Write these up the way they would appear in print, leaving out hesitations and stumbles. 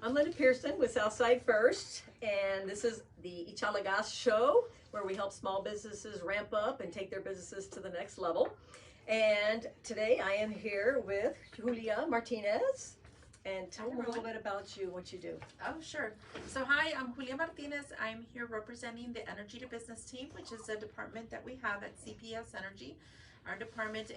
I'm Linda Pearson with Southside First, and this is the Ichalagas show where we help small businesses ramp up and take their businesses to the next level. And today I am here with Julia Martinez. And tell them a little bit about you, what you do. Oh, sure. So hi, I'm Julia Martinez. I'm here representing the Energy to Business team, which is a department that we have at CPS Energy. Our department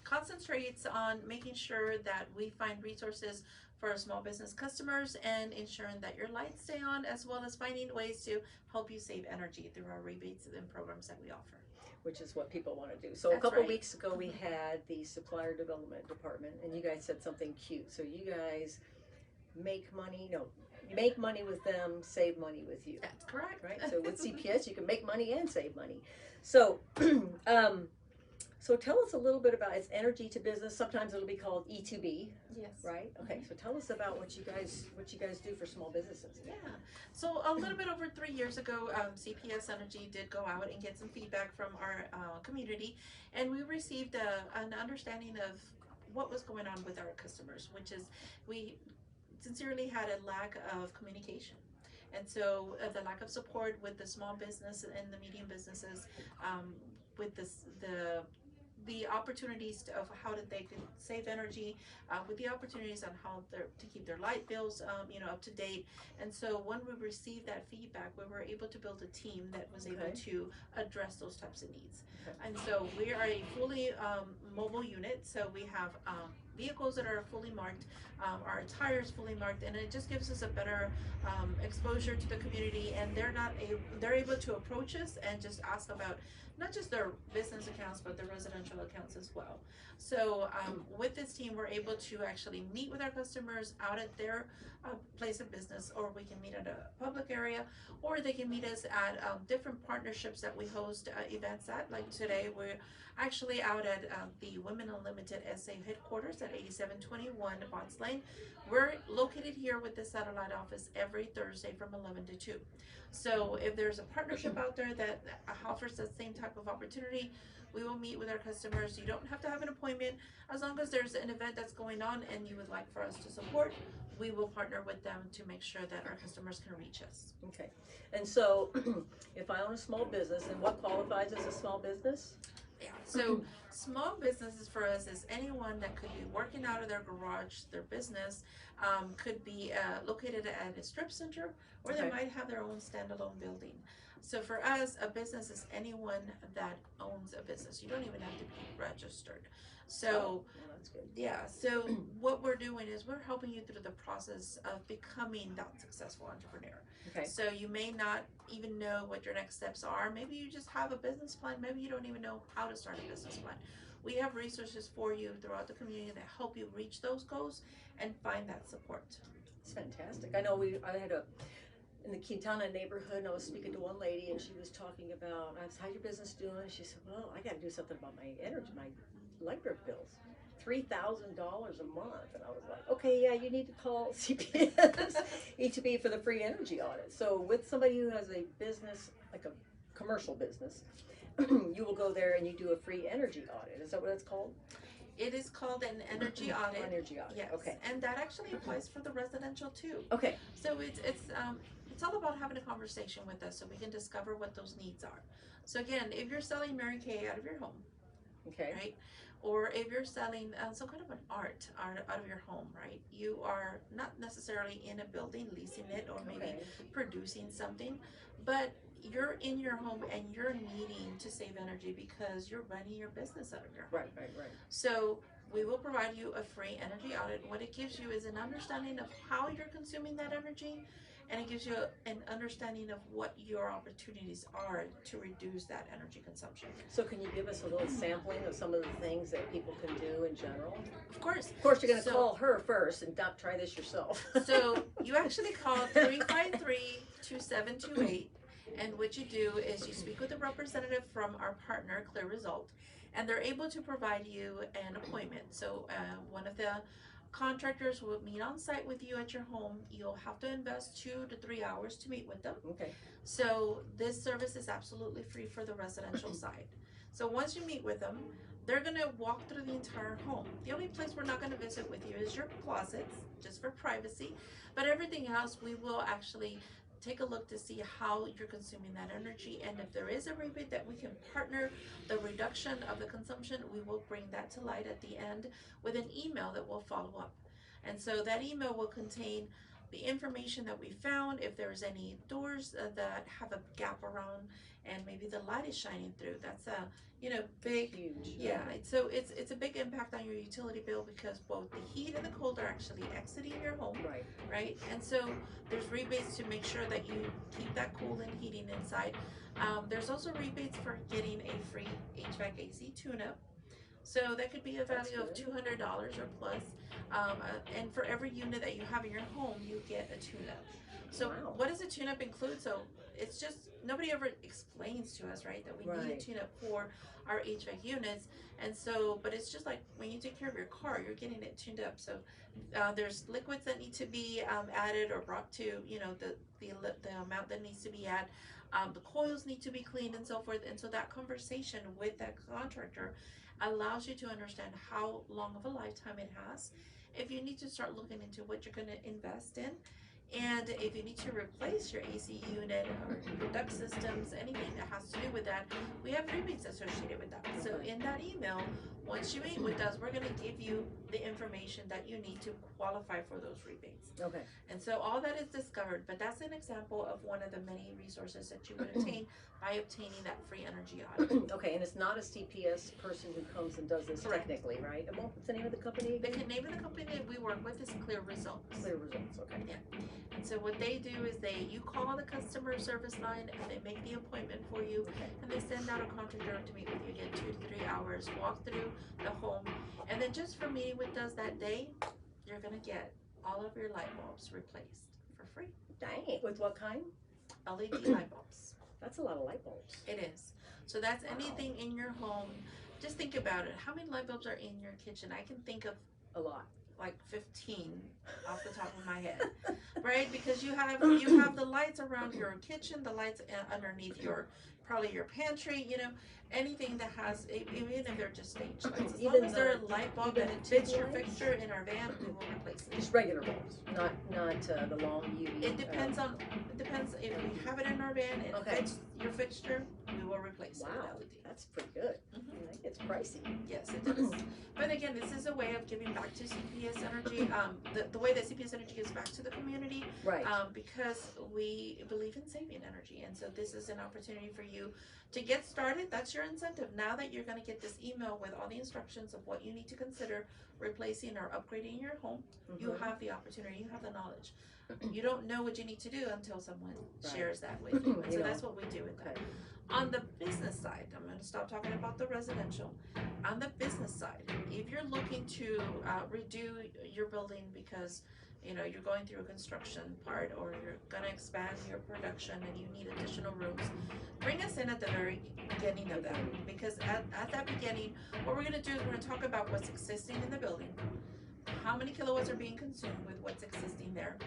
concentrates on making sure that we find resources for our small business customers and ensuring that your lights stay on, as well as finding ways to help you save energy through our rebates and programs that we offer. Which is what people want to do. So That's a couple right. weeks ago we had the supplier development department, and you guys said something cute. So you guys make money, make money with them, save money with you. That's correct. Right? So with CPS you can make money and save money. So so tell us a little bit about, it's energy to business. Sometimes it'll be called E2B. Yes. Right? Okay, so tell us about what you guys do for small businesses. Yeah. So a little bit over 3 years ago, CPS Energy did go out and get some feedback from our community, and we received an understanding of what was going on with our customers, which is we sincerely had a lack of communication. And so the lack of support with the small business and the medium businesses, with the opportunities of how they can save energy, with the opportunities on how to keep their light bills up to date. And so when we received that feedback, we were able to build a team that was able to address those types of needs. And so we are a fully mobile unit, so we have vehicles that are fully marked, our tires fully marked, and it just gives us a better exposure to the community, and they're able to approach us and just ask about not just their business accounts, but their residential accounts as well. So with this team, we're able to actually meet with our customers out at their place of business, or we can meet at a public area, or they can meet us at different partnerships that we host events at. Like today, we're actually out at the Women Unlimited SA headquarters at 8721 Bonds Lane. We're located here with the satellite office every Thursday from 11 to 2. So if there's a partnership out there that offers the same type of opportunity, we will meet with our customers. You don't have to have an appointment. As long as there's an event that's going on and you would like for us to support, we will partner with them to make sure that our customers can reach us. Okay. And so if I own a small business, and what qualifies as a small business? Yeah, so small businesses for us is anyone that could be working out of their garage, their business, could be located at a strip center, or they might have their own standalone building. So for us, a business is anyone that owns a business. You don't even have to be registered. So that's good. yeah, so what we're doing is we're helping you through the process of becoming that successful entrepreneur. Okay. So you may not even know what your next steps are. Maybe you just have a business plan. Maybe you don't even know how to start a business plan. We have resources for you throughout the community that help you reach those goals and find that support. It's fantastic. I know I had in the Quintana neighborhood, and I was speaking to one lady, and she was talking about, I said, how's your business doing? She said, well, I got to do something about my energy, my electric bills. $3,000 a month. And I was like, okay, yeah, you need to call CPS E2B for the free energy audit. So with somebody who has a business, like a commercial business, you will go there and you do a free energy audit. Is that what it's called? It is called an energy audit. Energy audit. Yes. Okay. And that actually applies for the residential too. Okay. So it's all about having a conversation with us so we can discover what those needs are. So again, if you're selling Mary Kay out of your home, okay, right? Or if you're selling some kind of an art out of your home, right? You are not necessarily in a building leasing it, or maybe producing something, but you're in your home and you're needing to save energy because you're running your business out of your home. Right. So we will provide you a free energy audit. What it gives you is an understanding of how you're consuming that energy, and it gives you an understanding of what your opportunities are to reduce that energy consumption. So can you give us a little sampling of some of the things that people can do in general? Of course. Of course, you're going to call her first and not try this yourself. So you actually call 353-2728, and what you do is you speak with a representative from our partner, Clear Result, and they're able to provide you an appointment. So one of the contractors will meet on site with you at your home. You'll have to invest 2 to 3 hours to meet with them. Okay. So this service is absolutely free for the residential side. So once you meet with them, they're gonna walk through the entire home. The only place we're not gonna visit with you is your closets, just for privacy. But everything else, we will actually take a look to see how you're consuming that energy. And if there is a rebate that we can partner the reduction of the consumption, we will bring that to light at the end with an email that will follow up. And so that email will contain the information that we found, if there's any doors that have a gap around and maybe the light is shining through. That's a big, Huge. yeah. So it's a big impact on your utility bill because both the heat and the cold are actually exiting your home, Right. right? And so there's rebates to make sure that you keep that cool and heating inside. There's also rebates for getting a free HVAC AC tune-up. So that could be a That's value of good. $200 or plus. And for every unit that you have in your home, you get a tune-up. So Wow. what does a tune-up include? So it's just, nobody ever explains to us, right, that we need a Right. tune-up for our HVAC units. And so, but it's just like when you take care of your car, you're getting it tuned up. So there's liquids that need to be added or brought to, the amount that needs to be added. The coils need to be cleaned and so forth. And so that conversation with that contractor allows you to understand how long of a lifetime it has. If you need to start looking into what you're going to invest in, and if you need to replace your AC unit or your duct systems, anything that has to do with that, we have rebates associated with that. So in that email, once you meet with us, we're going to give you the information that you need to qualify for those rebates. Okay. And so all that is discovered, but that's an example of one of the many resources that you would obtain by obtaining that free energy audit. Okay, and it's not a CPS person who comes and does this Correct. technically, right? And what's the name of the company The again? name of the company that we work with is Clear Results. Clear Results, okay. Yeah. And so what they do is you call the customer service line and they make the appointment for you, Okay. and they send out a contractor to meet with you again 2 to 3 hours, walk through the home, and then just for meeting with us that day, you're gonna get all of your light bulbs replaced for free. Dang it. With what kind? LED light bulbs. That's a lot of light bulbs. It is. So that's Wow. anything in your home. Just think about it. How many light bulbs are in your kitchen? I can think of A lot. like 15 off the top of my head, right? Because you have the lights around your kitchen, the lights underneath probably your pantry, anything that has, even if they're just stage lights, as long Even as they're a light bulb even that the fits tube your lights? fixture in our van, we will replace it. Just regular bulbs, not the long UV. It depends if we have it in our van and Okay. fits your fixture, we will replace it Wow, with LED. that's pretty good. Mhm. It's pricey. Yes, it does. But again, this is a way of giving back to CPS Energy. The way that CPS Energy gives back to the community, Right. because we believe in saving energy, and so this is an opportunity for you to get started. That's your incentive. Now that you're going to get this email with all the instructions of what you need to consider replacing or upgrading your home, you Mhm. have the opportunity. You have the knowledge. You don't know what you need to do until someone Right. shares that with you, and so You know. that's what we do with that. Okay. On the business side, I'm going to stop talking about the residential. On the business side, if you're looking to redo your building because you're going through a construction part or you're going to expand your production and you need additional rooms, bring us in at the very beginning of that, because at that beginning, what we're going to do is we're going to talk about what's existing in the building, how many kilowatts are being consumed with what's existing there,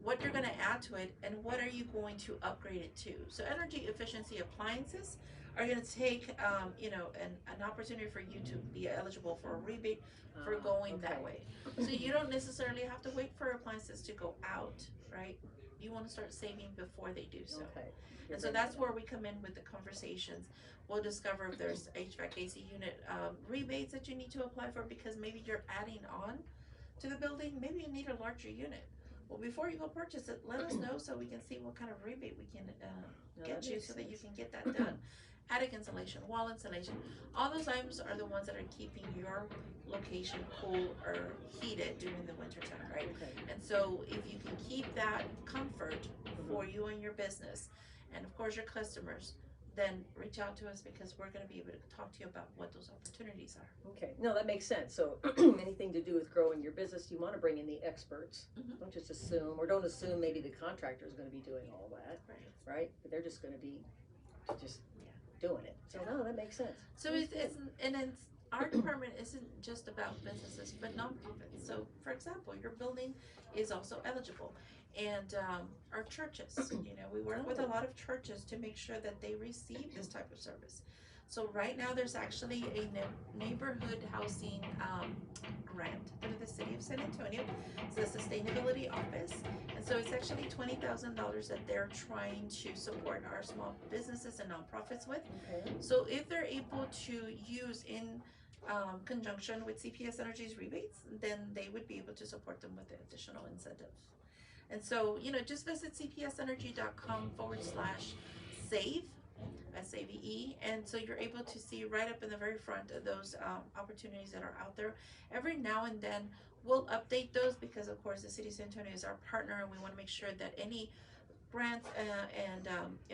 what you're going to add to it, and what are you going to upgrade it to. So energy efficiency appliances are going to take an opportunity for you to be eligible for a rebate for going that Okay. way. So you don't necessarily have to wait for appliances to go out, right? You want to start saving before they do so. Okay. And so that's where we come in with the conversations. We'll discover if there's HVAC AC unit rebates that you need to apply for, because maybe you're adding on to the building. Maybe you need a larger unit. Well, before you go purchase it, let us know so we can see what kind of rebate we can get you so that you can get that done. Attic insulation, wall insulation, all those items are the ones that are keeping your location cool or heated during the winter time, right? Okay. And so if you can keep that comfort for you and your business, and of course your customers, then reach out to us, because we're going to be able to talk to you about what those opportunities are. Okay, no, that makes sense. So anything to do with growing your business, you want to bring in the experts. Mhm. Don't just assume, or don't assume maybe the contractor is going to be doing all that, Right. right? But they're just going to be just doing it. So no, that makes sense. So our department isn't just about businesses, but nonprofits. So, for example, your building is also eligible, and our churches. We work with a lot of churches to make sure that they receive this type of service. So right now there's actually a neighborhood housing grant through the city of San Antonio. It's the sustainability office, and so it's actually $20,000 that they're trying to support our small businesses and nonprofits with. Okay. So if they're able to use in conjunction with CPS Energy's rebates, then they would be able to support them with the additional incentives. And so, just visit cpsenergy.com/save, SAVE, and so you're able to see right up in the very front of those opportunities that are out there. Every now and then, we'll update those because, of course, the City of San Antonio is our partner, and we want to make sure that any grants and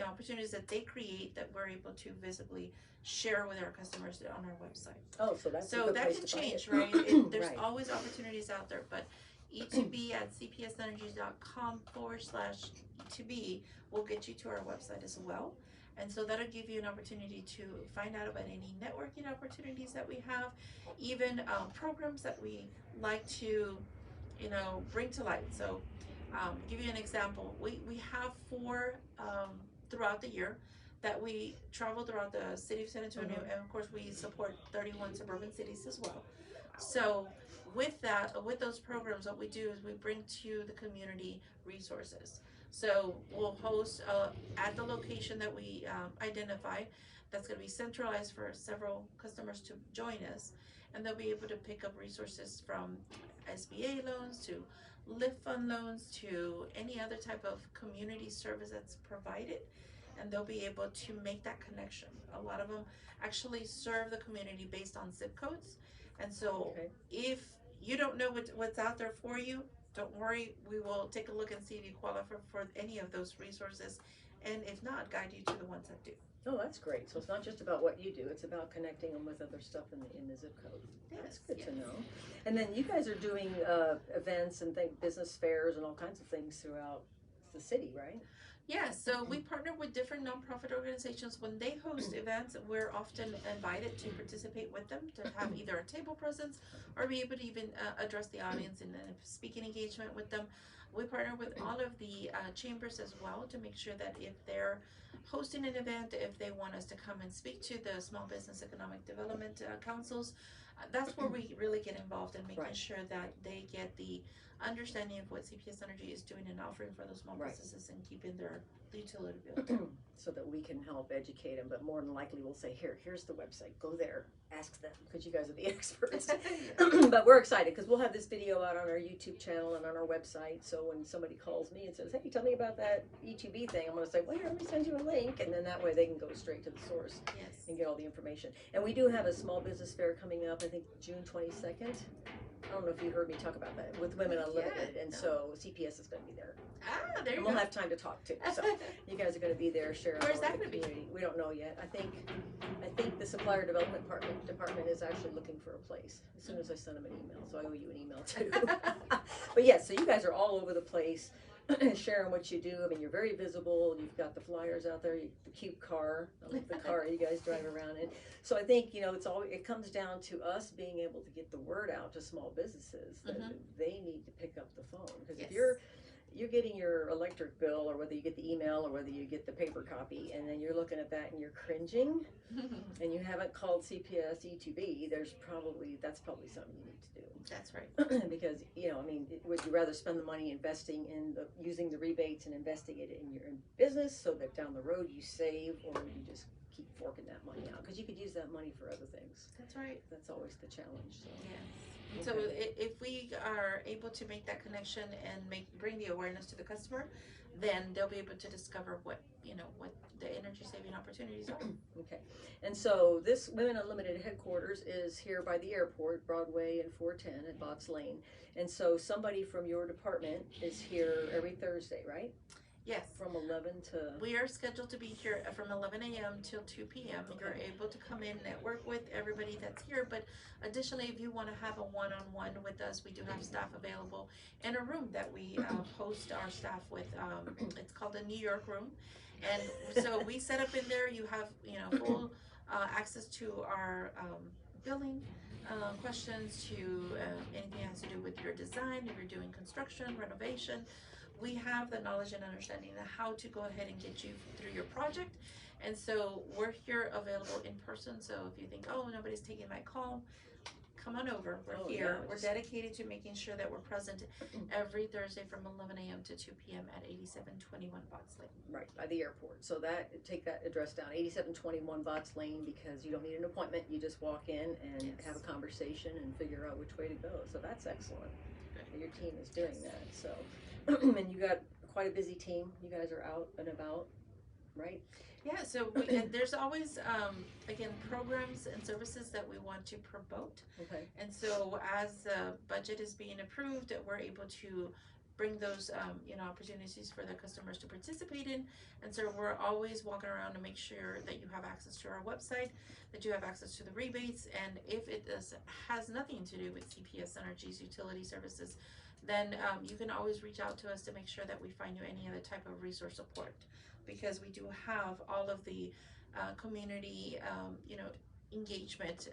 opportunities that they create that we're able to visibly share with our customers on our website. Oh, so that's a So good that place can to find change, it. right? There's Right. always opportunities out there, but E2B at cpsenergy.com/E2B will get you to our website as well. And so that'll give you an opportunity to find out about any networking opportunities that we have, even programs that we like to, bring to light. So give you an example, we have 4 throughout the year that we travel throughout the city of San Antonio, and of course we support 31 suburban cities as well. So with those programs, what we do is we bring to the community resources. So we'll host at the location that we identify. That's going to be centralized for several customers to join us, and they'll be able to pick up resources from SBA loans to lift fund loans to any other type of community service that's provided, and they'll be able to make that connection. A lot of them actually serve the community based on zip codes, and so Okay. if you don't know what's out there for you, don't worry, we will take a look and see if you qualify for any of those resources, and if not, guide you to the ones that do. Oh, that's great. So it's not just about what you do, it's about connecting them with other stuff in the zip code. That's good to know. And then you guys are doing events and business fairs and all kinds of things throughout the city, right? Yeah, so we partner with different nonprofit organizations. When they host events, we're often invited to participate with them to have either a table presence or be able to even address the audience in a speaking engagement with them. We partner with all of the chambers as well to make sure that if they're hosting an event, if they want us to come and speak to the Small Business Economic Development Councils, that's where we really get involved in making sure that they get the understanding of what CPS Energy is doing and offering for those small businesses and keeping their utility bill. So that we can help educate them, but more than likely we'll say, here's the website, go there, ask them, because you guys are the experts. But we're excited because we'll have this video out on our YouTube channel and on our website, so when somebody calls me and says, hey, tell me about that E2B thing, I'm going to say, well, here, let me send you a link, and then that way they can go straight to the source and get all the information. And we do have a small business fair coming up, I think June 22nd. I don't know if you heard me talk about that, with Women Unlimited, and so CPS is going to be there. Ah, there you and go. we'll have time to talk too. So you guys are going to be there sharing. Where's that going to be? We don't know yet. I think the supplier development department is actually looking for a place. As soon as I send them an email, so I owe you an email too. But yes, so you guys are all over the place. Sharing what you do. I mean, you're very visible. You've got the flyers out there, the cute car, the car you guys drive around in. So I think, it comes down to us being able to get the word out to small businesses that they need to pick up the phone. Because if you're getting your electric bill, or whether you get the email or whether you get the paper copy, and then you're looking at that and you're cringing and you haven't called CPS E2B, that's probably something you need to do. That's right. Because, would you rather spend the money investing in using the rebates and investing it in your business so that down the road you save, or you just keep forking that money out? Because you could use that money for other things. That's right. That's always the challenge. So. Yes. So if we are able to make that connection and bring the awareness to the customer, then they'll be able to discover what the energy saving opportunities are. Okay. And so this Women Unlimited headquarters is here by the airport, Broadway and 410 at Botts Lane. And so somebody from your department is here every Thursday, right? Yes. From 11 to... We are scheduled to be here from 11 a.m. till 2 p.m. Okay. You're able to come in, network with everybody that's here, but additionally, if you want to have a one-on-one with us, we do have staff available in a room that we host our staff with. It's called the New York room. And so we set up in there, you have full access to our billing questions, to anything that has to do with your design, if you're doing construction, renovation. we have the knowledge and understanding of how to go ahead and get you through your project. And so we're here available in person. So if you think, oh, nobody's taking my call, come on over. We're here. Yeah, we're dedicated to making sure that we're present every Thursday from 11 a.m. to 2 p.m. at 8721 Bots Lane. Right, by the airport. So that, take that address down, 8721 Bots Lane, because you don't need an appointment. You just walk in and have a conversation and figure out which way to go. So that's excellent. Good. Your team is doing that. So, and you got quite a busy team. You guys are out and about, right? Yeah, so and there's always, again, programs and services that we want to promote. Okay. And so as the budget is being approved, we're able to bring those, opportunities for the customers to participate in. And so we're always walking around to make sure that you have access to our website, that you have access to the rebates. And if it has nothing to do with CPS Energy's utility services, then you can always reach out to us to make sure that we find you any other type of resource support. Because we do have all of the community, engagement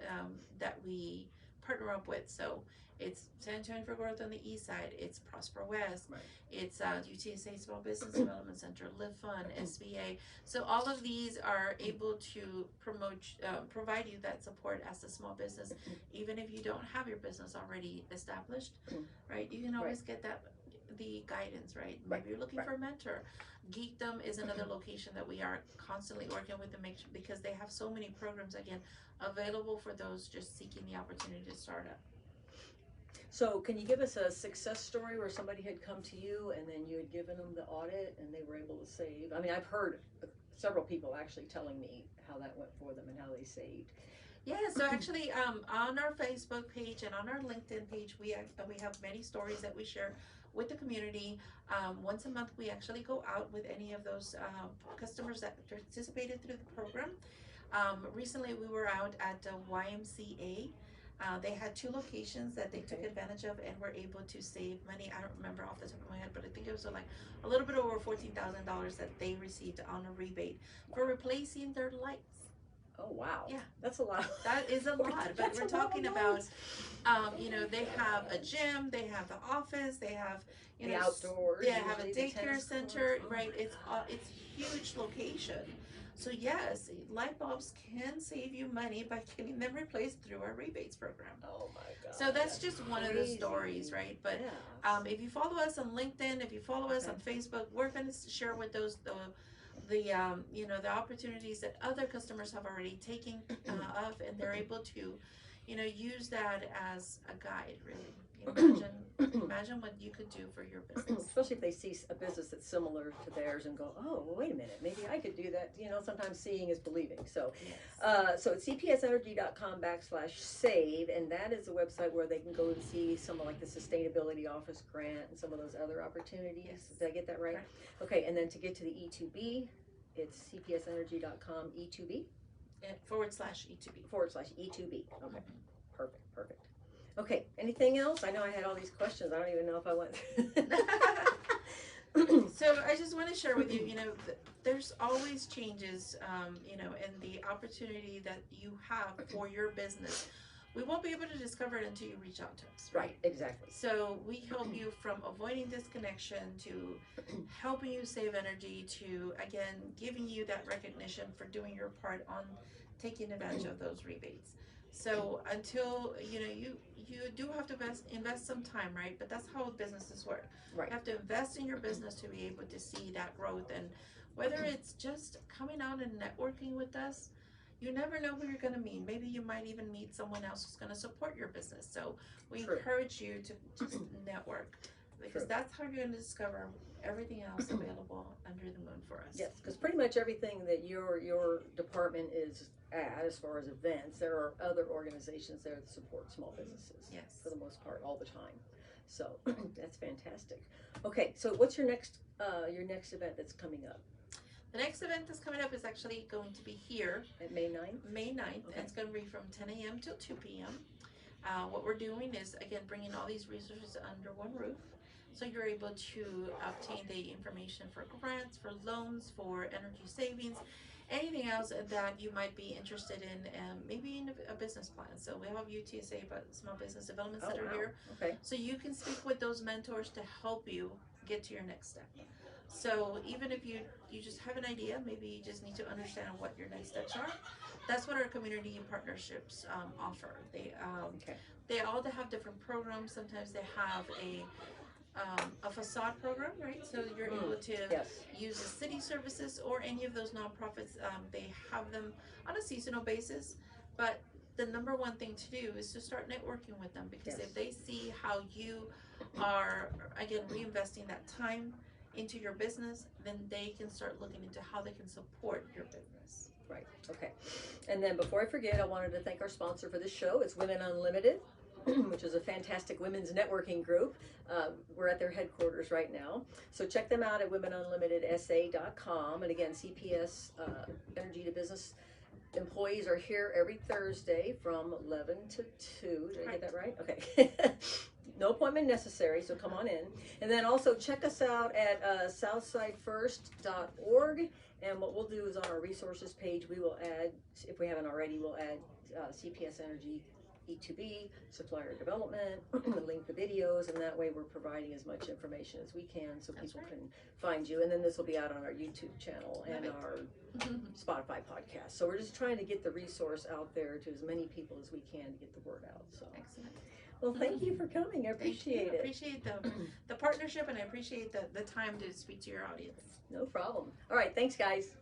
that we partner up with. So it's San Antonio for Growth on the east side, it's Prosper West, Right. it's UTSA Small Business Development Center, Live Fund, SBA. So all of these are able to provide you that support as a small business, even if you don't have your business already established, right? You can always get the guidance, right? Maybe you're looking for a mentor. Geekdom is another location that we are constantly working with to make sure, because they have so many programs, again, available for those just seeking the opportunity to start up. So can you give us a success story where somebody had come to you and then you had given them the audit and they were able to save? I mean, I've heard several people actually telling me how that went for them and how they saved. Yeah, so actually on our Facebook page and on our LinkedIn page, we have many stories that we share with the community. Once a month, we actually go out with any of those customers that participated through the program. Recently, we were out at YMCA. They had 2 locations that they took advantage of and were able to save money. I don't remember off the top of my head, but I think it was like a little bit over $14,000 that they received on a rebate for replacing their lights. Oh, wow. Yeah. That's a lot. That is a lot, but we're talking about, they have a gym, they have the office, they have, the outdoors. They have a usually the daycare center, right? It's a huge location. So yes, light bulbs can save you money by getting them replaced through our rebates program. Oh my God. So that's just one of the crazy. stories, right? But Yes. if you follow us on LinkedIn, if you follow us on Facebook, we're going to share with those the opportunities that other customers have already taken of, and they're able to, use that as a guide, really. Imagine what you could do for your business. Especially if they see a business that's similar to theirs and go, oh, well, wait a minute, maybe I could do that. Sometimes seeing is believing. So, Yes. So it's cpsenergy.com/save, and that is the website where they can go and see some of like the Sustainability Office grant and some of those other opportunities. Yes. Did I get that right? Okay, and then to get to the E2B, it's cpsenergy.com E2B. /E2B. /E2B. Okay, perfect. Okay, anything else? I know I had all these questions. I don't even know if I went So I just want to share with you, there's always changes, in the opportunity that you have for your business. We won't be able to discover it until you reach out to us. Right, exactly. So we help you from avoiding disconnection to helping you save energy to, again, giving you that recognition for doing your part on taking advantage of those rebates. So until, you do have to invest some time, right? But that's how businesses work. Right. You have to invest in your business to be able to see that growth. And whether it's just coming out and networking with us, you never know who you're going to meet. Maybe you might even meet someone else who's going to support your business. So we encourage you to just network, because that's how you're going to discover everything else available under the moon for us. Yes, because pretty much everything that your department is at, as far as events, there are other organizations there that support small businesses. Yes. For the most part, all the time. So that's fantastic. Okay, so what's your next event that's coming up? The next event that's coming up is actually going to be here At May 9th? May 9th. Okay. It's going to be from 10 a.m. till 2 p.m. What we're doing is, again, bringing all these resources under one roof. So you're able to obtain the information for grants, for loans, for energy savings, anything else that you might be interested in, maybe in a business plan. So we have UTSA Small Business Development Center here. Okay. So you can speak with those mentors to help you get to your next step. So even if you just have an idea, maybe you just need to understand what your next steps are. That's what our community partnerships offer. Okay. They all have different programs. Sometimes they have a facade program, right? So you're able to Yes. use the city services or any of those nonprofits. They have them on a seasonal basis, but the number one thing to do is to start networking with them, because Yes. if they see how you are, again, reinvesting that time into your business, then they can start looking into how they can support your business. Right. Okay. And then before I forget, I wanted to thank our sponsor for this show. It's Women Unlimited, which is a fantastic women's networking group. We're at their headquarters right now. So check them out at womenunlimitedsa.com. And again, CPS Energy to Business employees are here every Thursday from 11 to 2. Did I get that right? Okay. No appointment necessary, so come on in. And then also check us out at southsidefirst.org. And what we'll do is on our resources page, we will add, if we haven't already, we'll add CPS Energy, E2B, supplier development, link the videos, and that way we're providing as much information as we can so people can find you. And then this will be out on our YouTube channel and our Spotify podcast. So we're just trying to get the resource out there to as many people as we can to get the word out. So Excellent. well, thank you for coming. I appreciate it. I appreciate the partnership, and I appreciate the time to speak to your audience. No problem. All right, thanks guys.